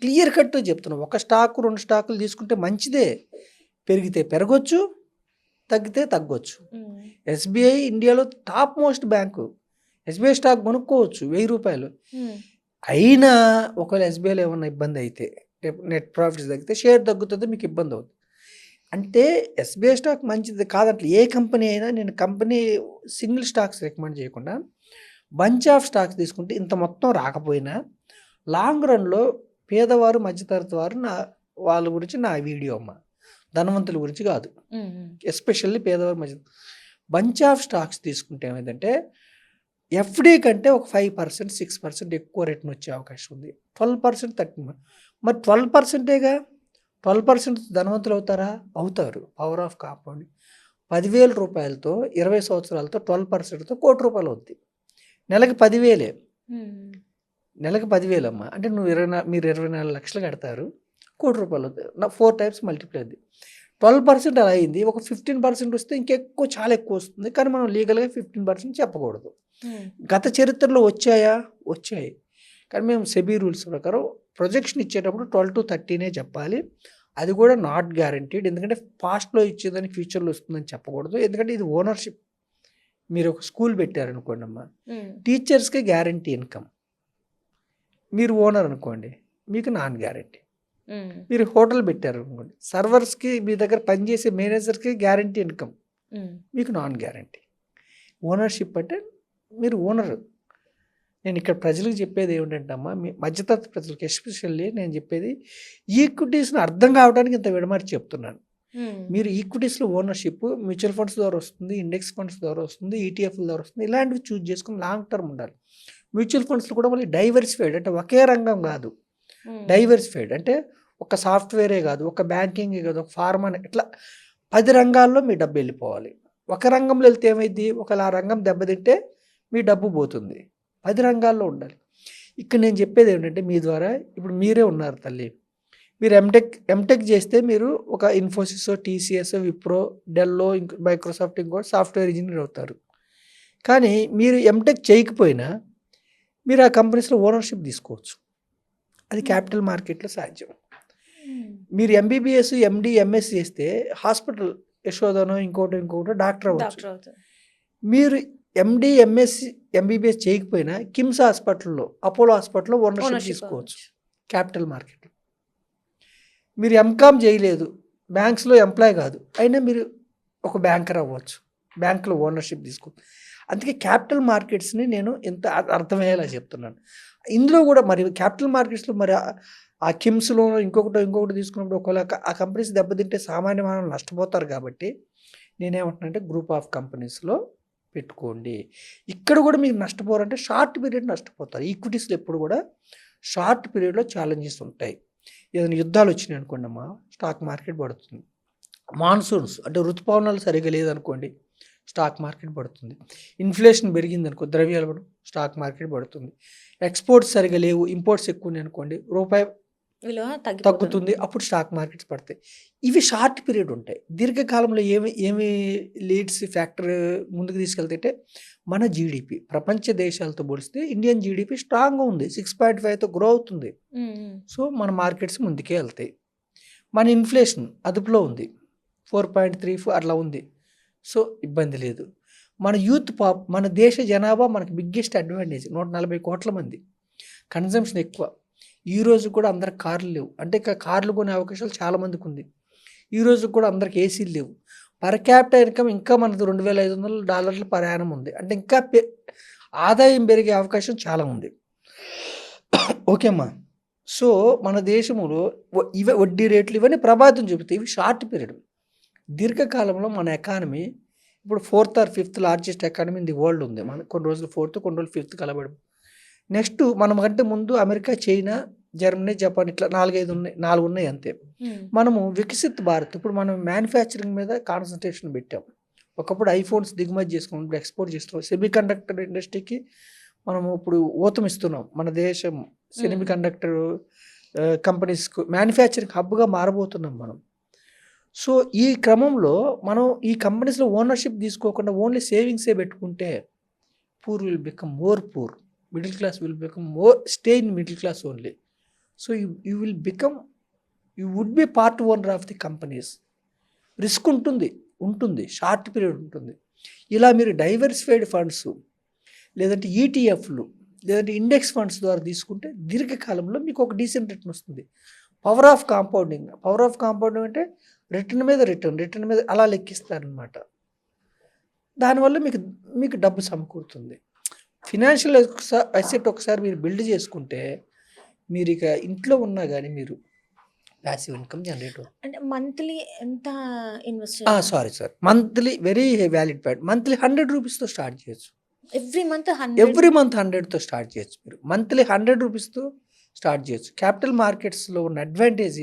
Clear కట్‌గా చెప్తున్నా. ఒక స్టాకు, 2 స్టాకులు తీసుకుంటే మంచిదే. పెరిగితే పెరగొచ్చు, తగ్గితే తగ్గొచ్చు. ఎస్‌బీఐ ఇండియాలో top most bank. SBI stock కొనుక్కోవచ్చు రూ. 1000. అయినా ఒకవేళ ఎస్‌బీఐలో ఏమన్నా ఇబ్బంది అయితే, నెట్ ప్రాఫిట్స్ తగ్గితే షేర్ తగ్గుతుంది, మీకు ఇబ్బంది అవుతుంది. అంటే ఎస్‌బీఐ స్టాక్ మంచిది కాదంటలే. ఏ కంపెనీ అయినా నేను కంపెనీ సింగిల్ స్టాక్స్ రికమెండ్ చేయకుండా బంచ్ ఆఫ్ స్టాక్స్ తీసుకుంటే ఇంత మొత్తం రాకపోయినా లాంగ్ రన్‌లో పేదవారు, మధ్యతరగతి వారు వాళ్ళ గురించి నా వీడియో అమ్మ. ధనవంతుల గురించి కాదు. ఎస్పెషల్లీ పేదవారు, బంచ్ ఆఫ్ స్టాక్స్ తీసుకుంటే ఏమైందంటే ఎఫ్‌డి కంటే ఒక 5%, 6% ఎక్కువ రిటర్న్ వచ్చే అవకాశం ఉంది. 12%, 13%. మరి 12%గా 12% ధనవంతులు అవుతారా? అవుతారు. Power of compounding. రూ. 10,000తో 20 సంవత్సరాలతో 12%తో ₹1,00,00,000 అవుద్ది. నెలకి 10,000. నెలకి 10,000 అమ్మ. అంటే మీరు 24 లక్షలు కడతారు, ₹1,00,00,000 అవుతుంది. 4 టైమ్స్ మల్టిప్లై అయింది. 12% అలా అయింది. ఒక 15% వస్తే ఇంకెక్కువ, చాలా ఎక్కువ వస్తుంది. కానీ మనం లీగల్‌గా 15% చెప్పకూడదు. గత చరిత్రలో వచ్చాయా? వచ్చాయి. కానీ మేము సెబీ రూల్స్ ప్రకారం ప్రొజెక్షన్ ఇచ్చేటప్పుడు 12-13 చెప్పాలి. అది కూడా నాట్ గ్యారంటీడ్. ఎందుకంటే పాస్ట్‌లో ఇచ్చేదానికి ఫ్యూచర్‌లో వస్తుందని చెప్పకూడదు. ఎందుకంటే ఇది ఓనర్‌షిప్. మీరు ఒక స్కూల్ పెట్టారనుకోండి అమ్మ, టీచర్స్‌కి గ్యారంటీ ఇన్కమ్. మీరు ఓనర్ అనుకోండి, మీకు నాన్ గ్యారంటీ. మీరు హోటల్ పెట్టారనుకోండి, సర్వర్స్‌కి మీ దగ్గర పనిచేసే మేనేజర్‌కి గ్యారంటీ ఇన్కమ్, మీకు నాన్ గ్యారంటీ. ఓనర్‌షిప్ అంటే మీరు ఓనర్. నేను ఇక్కడ ప్రజలకు చెప్పేది ఏమిటంటే అమ్మ, మీ మధ్యతరగతి ప్రజలకు ఎస్పెషల్లీ నేను చెప్పేది ఈక్విటీస్ని అర్థం కావడానికి ఇంత విడమర్చి చెప్తున్నాను. మీరు ఈక్విటీస్లో ఓనర్షిప్ మ్యూచువల్ ఫండ్స్ ద్వారా వస్తుంది, ఇండెక్స్ ఫండ్స్ ద్వారా వస్తుంది, ఈటీఎఫ్ల ద్వారా వస్తుంది. ఇలాంటివి చూజ్ చేసుకుని లాంగ్ టర్మ్ ఉండాలి. మ్యూచువల్ ఫండ్స్లో కూడా మళ్ళీ డైవర్సిఫైడ్, అంటే ఒకే రంగం కాదు, డైవర్సిఫైడ్ అంటే ఒక సాఫ్ట్వేరే కాదు, ఒక బ్యాంకింగే కాదు, ఒక ఫార్మా, ఇట్లా 10 రంగాల్లో మీ డబ్బు వెళ్ళిపోవాలి. ఒక రంగంలో వెళ్తే ఏమైంది, ఒకవేళ ఆ రంగం దెబ్బతింటే మీ డబ్బు పోతుంది. 10 రంగాల్లో ఉండాలి. ఇక్కడ నేను చెప్పేది ఏంటంటే, మీ ద్వారా ఇప్పుడు మీరే ఉన్నారు తల్లి, మీరు ఎంటెక్ చేస్తే మీరు ఒక ఇన్ఫోసిస్, టీసీఎస్, విప్రో, డెల్లో, మైక్రోసాఫ్ట్, ఇంకో సాఫ్ట్వేర్ ఇంజనీర్ అవుతారు. కానీ మీరు ఎంటెక్ చేయకపోయినా మీరు ఆ కంపెనీస్లో ఓనర్షిప్ తీసుకోవచ్చు. అది క్యాపిటల్ మార్కెట్లో సాధ్యం. మీరు ఎంబీబీఎస్, ఎండి, ఎంఎస్ చేస్తే హాస్పిటల్ యశోదనో ఇంకోటి డాక్టర్ అవ్వచ్చు. మీరు ఎండి, ఎంఎస్సి, ఎంబీబీఎస్ చేయకపోయినా కిమ్స్ హాస్పిటల్లో, అపోలో హాస్పిటల్లో ఓనర్షిప్ తీసుకోవచ్చు క్యాపిటల్ మార్కెట్లో. మీరు ఎంకామ్ చేయలేదు, బ్యాంక్స్లో ఎంప్లాయ్ కాదు, అయినా మీరు ఒక బ్యాంకర్ అవ్వచ్చు, బ్యాంకులో ఓనర్షిప్ తీసుకోవచ్చు. అందుకే క్యాపిటల్ మార్కెట్స్ని నేను ఎంత అర్థమయ్యేలా చెప్తున్నాను. ఇందులో కూడా మరి క్యాపిటల్ మార్కెట్స్లో మరి ఆ కిమ్స్లో ఇంకొకటి తీసుకున్నప్పుడు ఒకవేళ ఆ కంపెనీస్ దెబ్బతింటే సామాన్య మానవులు నష్టపోతారు. కాబట్టి నేనేమంటున్నానంటే గ్రూప్ ఆఫ్ కంపెనీస్లో పెట్టుకోండి. ఇక్కడ కూడా మీరు నష్టపోరంటే షార్ట్ పీరియడ్ నష్టపోతారు. ఈక్విటీస్లో ఎప్పుడు కూడా షార్ట్ పీరియడ్లో ఛాలెంజెస్ ఉంటాయి. ఏదైనా యుద్ధాలు వచ్చినాయి అనుకోండి అమ్మా, స్టాక్ మార్కెట్ పడుతుంది. మాన్సూన్స్ అంటే ఋతుపవనాలు సరిగా లేదనుకోండి, స్టాక్ మార్కెట్ పడుతుంది. ఇన్ఫ్లేషన్ పెరిగింది అనుకో, ద్రవ్యాలు పడు, స్టాక్ మార్కెట్ పడుతుంది. ఎక్స్పోర్ట్స్ సరిగా లేవు, ఇంపోర్ట్స్ ఎక్కువ ఉన్నాయి అనుకోండి, రూపాయి తగ్గుతుంది, అప్పుడు స్టాక్ మార్కెట్స్ పడతాయి. ఇవి షార్ట్ పీరియడ్ ఉంటాయి. దీర్ఘకాలంలో ఏమి లీడ్స్ ఫ్యాక్టర్ ముందుకు తీసుకెళ్తే మన జీడిపి ప్రపంచ దేశాలతో పోలిస్తే ఇండియన్ జీడిపి స్ట్రాంగ్గా ఉంది, 6.5తో గ్రో అవుతుంది. సో మన మార్కెట్స్ ముందుకే వెళ్తాయి. మన ఇన్ఫ్లేషన్ అదుపులో ఉంది, 4.34 అట్లా ఉంది. సో ఇబ్బంది లేదు. మన యూత్ మన దేశ జనాభా మనకి బిగ్గెస్ట్ అడ్వాంటేజ్. 140 కోట్ల మంది, కన్జంప్షన్ ఎక్కువ. ఈరోజు కూడా అందరికి కార్లు లేవు, అంటే ఇక కార్లు కొనే అవకాశాలు చాలామందికి ఉంది. ఈరోజు కూడా అందరికి ఏసీలు లేవు. పర్ క్యాపిటల్ ఇన్కమ్ ఇంకా మనది $2,500 పర్ యానం ఉంది, అంటే ఇంకా ఆదాయం పెరిగే అవకాశం చాలా ఉంది. ఓకే అమ్మా. సో మన దేశంలో వడ్డీ రేట్లు ఇవన్నీ ప్రభావితం చూపుతాయి. ఇవి షార్ట్ పీరియడ్. దీర్ఘకాలంలో మన ఎకానమీ ఇప్పుడు 4th or 5th largest economy in the world ఉంది. మన కొన్ని రోజులు 4th, కొన్ని రోజులు 5th కలబడి. నెక్స్ట్ మనం కంటే ముందు అమెరికా, చైనా, జర్మనీ, జపాన్ ఇట్లా 4 ఉన్నాయి అంతే. మనము వికసిత్ భారత్, ఇప్పుడు మనం మ్యానుఫ్యాక్చరింగ్ మీద కాన్సన్ట్రేషన్ పెట్టాం. ఒకప్పుడు ఐఫోన్స్ దిగుమతి చేసుకున్నాం, ఇప్పుడు ఎక్స్పోర్ట్ చేస్తున్నాం. సెమీ కండక్టర్ ఇండస్ట్రీకి మనము ఇప్పుడు ఊతం ఇస్తున్నాం. మన దేశం సెమీ కండక్టర్ కంపెనీస్కు మ్యానుఫ్యాక్చరింగ్ హబ్గా మారబోతున్నాం మనం. సో ఈ క్రమంలో మనం ఈ కంపెనీస్లో ఓనర్షిప్ తీసుకోకుండా ఓన్లీ సేవింగ్సే పెట్టుకుంటే poor will become more poor, middle class will become more, stay in middle class only. So you will become, you would be part owner of the companies. Risk ఉంటుంది, short period ఉంటుంది. ఇలా మీరు diversified funds, లేదంటే ఈటీఎఫ్లు, లేదంటే index funds ద్వారా తీసుకుంటే దీర్ఘకాలంలో మీకు ఒక డీసెంట్ రిటర్న్ వస్తుంది. పవర్ ఆఫ్ కాంపౌండింగ్ అంటే రిటర్న్ మీద అలా లెక్కిస్తారనమాట. దానివల్ల మీకు డబ్బు సమకూరుతుంది. ఫినాన్షియల్ అసెట్ ఒకసారి మీరు బిల్డ్ చేసుకుంటే మీరు ఇక ఇంట్లో ఉన్నా కానీ మీరు ప్యాసివ్ ఇన్కమ్ జనరేట్ అవుతుంది. అంటే మంత్లీ ఎంత invest sorry monthly very valid point. Monthly 100 రూపీస్తో స్టార్ట్ చేయొచ్చు. ఎవ్రీ మంత్ ఎవ్రీ మంత్ 100తో స్టార్ట్ చేయొచ్చు. మీరు మంత్లీ 100 రూపీస్తో స్టార్ట్ చేయొచ్చు. క్యాపిటల్ మార్కెట్స్లో ఉన్న అడ్వాంటేజ్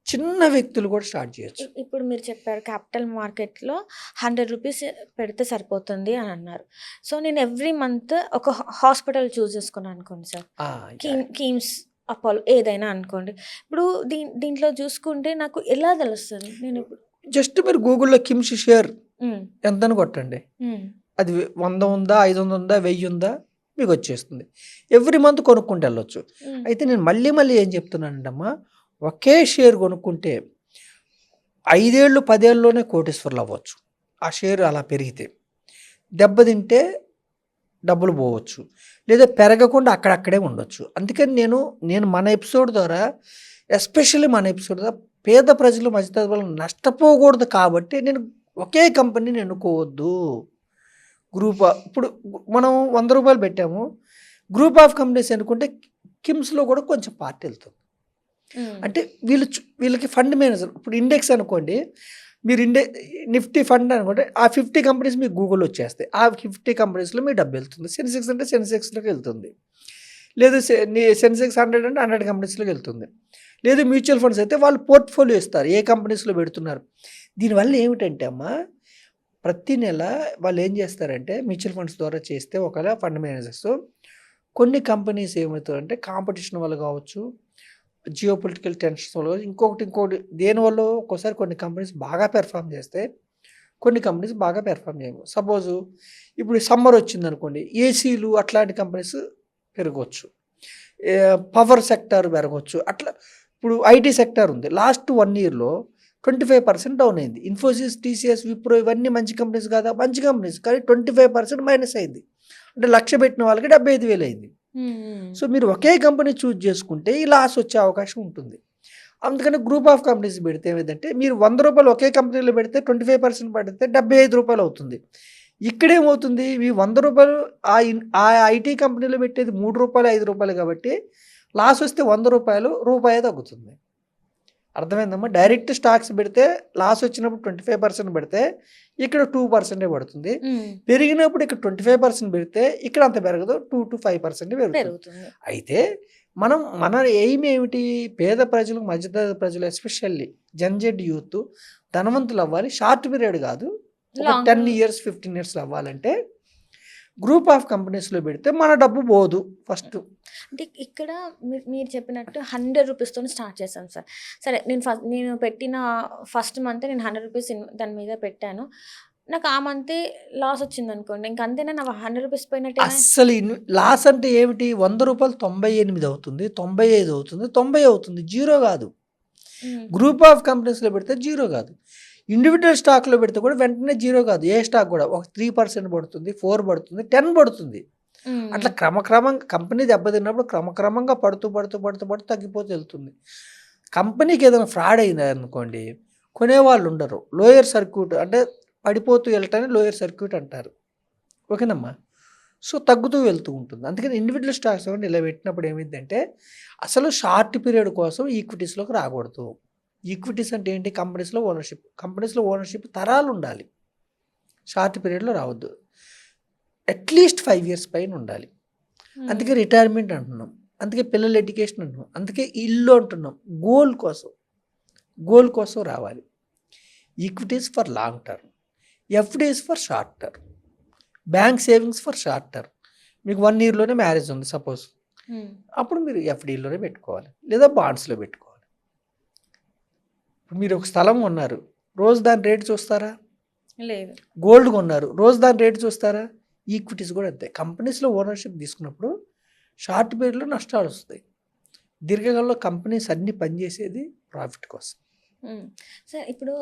చిన్న వ్యక్తులు కూడా స్టార్ట్ చేయొచ్చు. ఇప్పుడు మీరు చెప్పారు క్యాపిటల్ మార్కెట్లో 100 రూపీస్ పెడితే సరిపోతుంది అని అన్నారు. సో నేను ఎవ్రీ మంత్ ఒక హాస్పిటల్ చూస్ చేసుకున్నాను అనుకోండి సార్, కీమ్స్, అపోలో ఏదైనా అనుకోండి. ఇప్పుడు దీంట్లో చూసుకుంటే నాకు ఎలా తెలుస్తుంది? నేను ఇప్పుడు జస్ట్ మీరు గూగుల్లో కిమ్స్ షేర్ ఎంతని కొట్టండి, అది 100 ఉందా, 500 ఉందా, 1000 ఉందా మీకు వచ్చేస్తుంది. ఎవ్రీ మంత్ కొనుక్కుంటూ వెళ్ళొచ్చు. అయితే నేను మళ్ళీ ఏం చెప్తున్నానంటే అమ్మా, ఒకే షేర్ కొనుక్కుంటే 5 ఏళ్ళు 10 ఏళ్ళలోనే కోటీశ్వర్లు అవ్వచ్చు. ఆ షేర్ అలా పెరిగితే, దెబ్బతింటే డబ్బులు పోవచ్చు, లేదా పెరగకుండా అక్కడక్కడే ఉండొచ్చు. అందుకని నేను మన ఎపిసోడ్ ద్వారా, ఎస్పెషల్లీ మన ఎపిసోడ్ ద్వారా పేద ప్రజలు, మధ్యతరగతి వాళ్ళు నష్టపోకూడదు కాబట్టి నేను ఒకే కంపెనీని ఎన్నుకోవద్దు. ఇప్పుడు మనం 100 రూపాయలు పెట్టాము, గ్రూప్ ఆఫ్ కంపెనీస్ ఎన్నుకుంటే కిమ్స్లో కూడా కొంచెం పార్ట్ వెళ్తుంది. అంటే వీళ్ళకి ఫండ్ మేనేజర్, ఇప్పుడు ఇండెక్స్ అనుకోండి, మీరు నిఫ్టీ ఫండ్ అనుకోండి, ఆ 50 కంపెనీస్ మీకు గూగుల్లో వచ్చేస్తాయి. ఆ 50 కంపెనీస్లో మీ డబ్బు వెళ్తుంది. సెన్సెక్స్ అంటే సెన్సెక్స్లోకి వెళ్తుంది, లేదు సెన్సెక్స్ 100 అంటే 100 కంపెనీస్లోకి వెళ్తుంది. లేదు మ్యూచువల్ ఫండ్స్ అయితే వాళ్ళు పోర్ట్ఫోలియో ఇస్తారు, ఏ కంపెనీస్లో పెడుతున్నారు. దీనివల్ల ఏమిటంటే అమ్మా, ప్రతి నెల వాళ్ళు ఏం చేస్తారంటే మ్యూచువల్ ఫండ్స్ ద్వారా చేస్తే ఒకవేళ ఫండ్ మేనేజర్స్, కొన్ని కంపెనీస్ ఏమవుతారంటే కాంపిటీషన్ వల్ల కావచ్చు, జియో పొలిటికల్ టెన్షన్స్ వల్ల, ఇంకోటి దేనివల్ల ఒక్కోసారి కొన్ని కంపెనీస్ బాగా పెర్ఫామ్ చేస్తే, కొన్ని కంపెనీస్ బాగా పెర్ఫామ్ చేయవు. సపోజు ఇప్పుడు సమ్మర్ వచ్చింది అనుకోండి, ఏసీలు అట్లాంటి కంపెనీస్ పెరగవచ్చు, పవర్ సెక్టార్ పెరగవచ్చు. అట్లా ఇప్పుడు ఐటీ సెక్టార్ ఉంది, లాస్ట్ 1 ఇయర్లో 25% డౌన్ అయింది. ఇన్ఫోసిస్, టీసీఎస్, విప్రో ఇవన్నీ మంచి కంపెనీస్ కాదా, మంచి కంపెనీస్, కానీ 25% మైనస్ అయింది. అంటే 1,00,000 పెట్టిన వాళ్ళకి 75,000 అయింది. సో మీరు ఒకే కంపెనీ చూజ్ చేసుకుంటే ఈ లాస్ వచ్చే అవకాశం ఉంటుంది. అందుకని గ్రూప్ ఆఫ్ కంపెనీస్ పెడితే ఏమిటంటే, మీరు 100 రూపాయలు ఒకే కంపెనీలో పెడితే 25% పడితే 75 రూపాయలు అవుతుంది. ఇక్కడేమవుతుంది, ఈ 100 రూపాయలు ఆ ఐటీ కంపెనీలో పెట్టేది 3 రూపాయలు 5 రూపాయలు కాబట్టి లాస్ వస్తే 100 రూపాయలు రూపాయి తగ్గుతుంది. అర్థమైందమ్మా? డైరెక్ట్ స్టాక్స్ పెడితే లాస్ వచ్చినప్పుడు 25% పెడితే ఇక్కడ 2% పడుతుంది. పెరిగినప్పుడు ఇక్కడ 25% పెడితే ఇక్కడ అంత పెరగదు, 2 to 5% పెరుగుతుంది. అయితే మన ఎయిమ్ ఏమిటి, పేద ప్రజలు, మధ్యతరగతి ప్రజలు, ఎస్పెషల్లీ జెడ్ యూత్ ధనవంతులు అవ్వాలి. షార్ట్ పీరియడ్ కాదు, 10 years 15 years అవ్వాలంటే గ్రూప్ ఆఫ్ కంపెనీస్లో పెడితే మన డబ్బు పోదు. ఫస్ట్ అంటే ఇక్కడ మీరు చెప్పినట్టు 100 రూపీస్తో స్టార్ట్ చేశాను సార్. సరే, నేను పెట్టిన ఫస్ట్ మంత్ నేను 100 రూపీస్ దాని మీద పెట్టాను. నాకు ఆ మంతే లాస్ వచ్చింది అనుకోండి, ఇంక అంతేనా, నా 100 రూపీస్ పోయినట్టే. అస్సలు లాస్ అంటే ఏమిటి, 100 రూపాయలు 98 అవుతుంది, 95 అవుతుంది, 90 అవుతుంది, జీరో కాదు. గ్రూప్ ఆఫ్ కంపెనీస్లో పెడితే జీరో కాదు. ఇండివిజువల్ స్టాక్లో పెడితే కూడా వెంటనే జీరో కాదు. ఏ స్టాక్ కూడా ఒక 3% పడుతుంది, 4 పడుతుంది, 10 పడుతుంది. అట్లా క్రమక్రమంగా కంపెనీ దెబ్బతిన్నప్పుడు క్రమక్రమంగా పడుతూ తగ్గిపోతూ వెళ్తుంది. కంపెనీకి ఏదైనా ఫ్రాడ్ అయింది అనుకోండి, కొనేవాళ్ళు ఉండరు. లోయర్ సర్క్యూట్ అంటే పడిపోతూ వెళ్ళటాన్ని లోయర్ సర్క్యూట్ అంటారు. ఓకేనమ్మా? సో తగ్గుతూ వెళ్తూ ఉంటుంది. అందుకని ఇండివిజువల్ స్టాక్స్ ఇలా పెట్టినప్పుడు ఏమైందంటే, అసలు షార్ట్ పీరియడ్ కోసం ఈక్విటీస్లోకి రాకూడదు. ఈక్విటీస్ అంటే ఏంటి, కంపెనీస్లో ఓనర్షిప్ తరాలు ఉండాలి. షార్ట్ పీరియడ్లో రావద్దు. అట్లీస్ట్ 5 years పైన ఉండాలి. అందుకే రిటైర్మెంట్ అంటున్నాం, అందుకే పిల్లల ఎడ్యుకేషన్ అంటున్నాం, అందుకే ఇల్లు అంటున్నాం. గోల్ కోసం రావాలి. Equities for long term, FDs for short term, bank savings for short term. మీకు 1 yearలోనే మ్యారేజ్ ఉంది సపోజ్, అప్పుడు మీరు ఎఫ్డీలోనే పెట్టుకోవాలి, లేదా బాండ్స్లో పెట్టుకోవాలి. ఇప్పుడు మీరు ఒక స్థలం కొన్నారు, రోజు దాని రేటు చూస్తారా? లేదు. గోల్డ్ కొన్నారు, రోజు దాని రేటు చూస్తారా? ఈక్విటీస్ కూడా అంతే. కంపెనీస్లో ఓనర్షిప్ తీసుకున్నప్పుడు షార్ట్ పీరియడ్లో నష్టాలు వస్తాయి, దీర్ఘకాలంలో కంపెనీస్ అన్ని పనిచేసేది ప్రాఫిట్ కోసం. సార్ ఇప్పుడు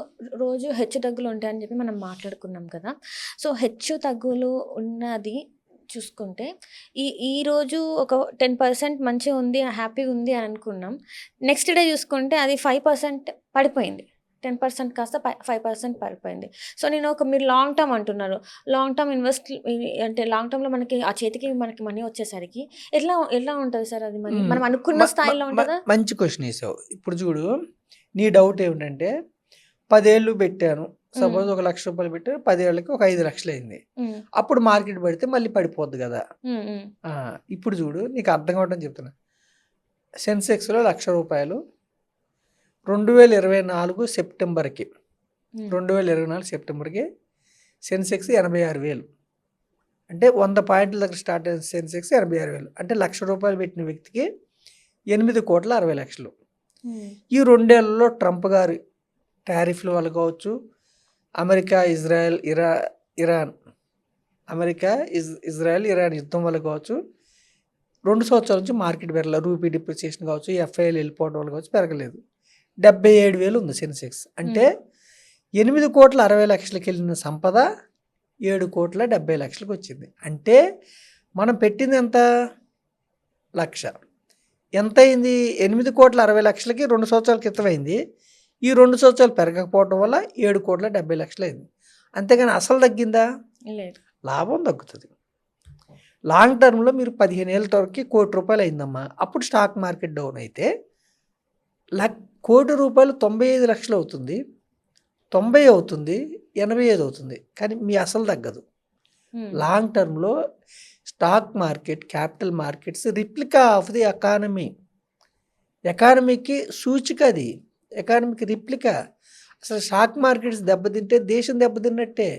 రోజు హెచ్చు తగ్గులు ఉంటాయని చెప్పి మనం మాట్లాడుకున్నాం కదా. సో హెచ్చు తగ్గులు ఉన్నది చూసుకుంటే ఈరోజు ఒక 10% మంచిగా ఉంది, హ్యాపీగా ఉంది అని అనుకున్నాం. నెక్స్ట్ డే చూసుకుంటే అది 5% పడిపోయింది. 10% కాస్త 5% పడిపోయింది. సో నేను మీరు లాంగ్ టర్మ్ అంటున్నారు. లాంగ్ టర్మ్ అంటే లాంగ్ టర్మ్లో మనకి ఆ చేతికి మనకి మనీ వచ్చేసరికి ఎట్లా ఉంటుంది సార్ అది మనీ? మనం అనుకున్న స్థాయిలో ఉంటుందా? మంచి క్వశ్చన్ వేసావు. ఇప్పుడు చూడు, నీ డౌట్ ఏమిటంటే 10 ఏళ్ళు పెట్టాను, సపోజ్ ఒక 1,00,000 రూపాయలు పెట్టాను, 10 ఏళ్ళకి ఒక 5 లక్షలు అయింది. అప్పుడు మార్కెట్ పడితే మళ్ళీ పడిపోద్ది కదా. ఇప్పుడు చూడు, నీకు అర్థం కావడం చెప్తున్నా. సెన్సెక్స్లో 1,00,000 రూపాయలు 2024 సెప్టెంబర్కి 2024 సెప్టెంబర్కి సెన్సెక్స్ 86,000. అంటే 100 పాయింట్ల దగ్గర స్టార్ట్ అయిన సెన్సెక్స్ 86,000. అంటే 1,00,000 రూపాయలు పెట్టిన వ్యక్తికి 8,60,00,000. ఈ 2 ఏళ్లలో ట్రంప్ గారు టారిఫ్ల వల్ల కావచ్చు, అమెరికా ఇజ్రాయెల్ ఇరాన్ యుద్ధం వల్ల కావచ్చు, 2 సంవత్సరాల నుంచి మార్కెట్ పెరగల, రూపీ డిప్రిసియేషన్ కావచ్చు, ఎఫ్ఐఎల్ వెళ్ళిపోవడం వల్ల కావచ్చు పెరగలేదు. 77,000 ఉంది సెన్సెక్స్. అంటే 8,60,00,000 వెళ్ళిన సంపద 7,70,00,000 వచ్చింది. అంటే మనం పెట్టింది ఎంత? 1,00,000. ఎంత అయింది? 8,60,00,000కి 2 సంవత్సరాల క్రితం అయింది. ఈ 2 సంవత్సరాలు పెరగకపోవడం వల్ల 7,70,00,000 అయింది. అంతేగాని అసలు తగ్గిందా? లేదు. లాభం తగ్గుతుంది. లాంగ్ టర్మ్లో మీరు 15 ఏళ్ళ వరకు ₹1,00,00,000 అయిందమ్మా. అప్పుడు స్టాక్ మార్కెట్ డౌన్ అయితే ₹1,00,00,000 95 లక్షలు అవుతుంది, 90 అవుతుంది, 85 అవుతుంది. కానీ మీ అసలు తగ్గదు. లాంగ్ టర్మ్లో stock market, capital markets replica of the economy. ఎకానమీకి సూచిక అది. ఎకానమీకి రిప్లికా. అసలు స్టాక్ మార్కెట్స్ దెబ్బతింటే దేశం దెబ్బతిన్నట్టే.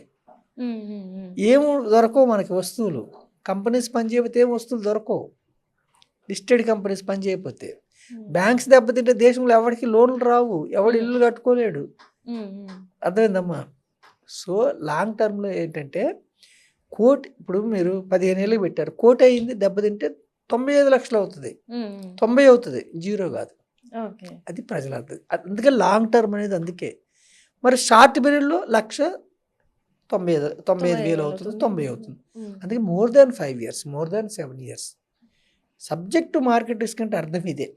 ఏం దొరకవు మనకి వస్తువులు. కంపెనీస్ పనిచేయకపోతే ఏం వస్తువులు దొరకవు. Listed companies పనిచేయకపోతే. బ్యాంక్స్ దెబ్బతింటే దేశంలో ఎవరికి లోన్లు రావు, ఎవడు ఇల్లు కట్టుకోలేడు. అర్థమైందమ్మా? సో లాంగ్ టర్మ్లో ఏంటంటే ఇప్పుడు మీరు 15 ఏళ్ళకి పెట్టారు, 1,00,00,000 అయింది, దెబ్బతింటే 95 లక్షలు అవుతుంది, 90 అవుతుంది, 0 కాదు. అది ప్రజలు అర్థం. అందుకే లాంగ్ టర్మ్ అనేది అందుకే. మరి షార్ట్ పీరియడ్లో 1,95,000 అవుతుంది, 90 అవుతుంది. అందుకే more than 5 years, more than 7 years. Subject to market risk అంటే అర్థం ఇదే.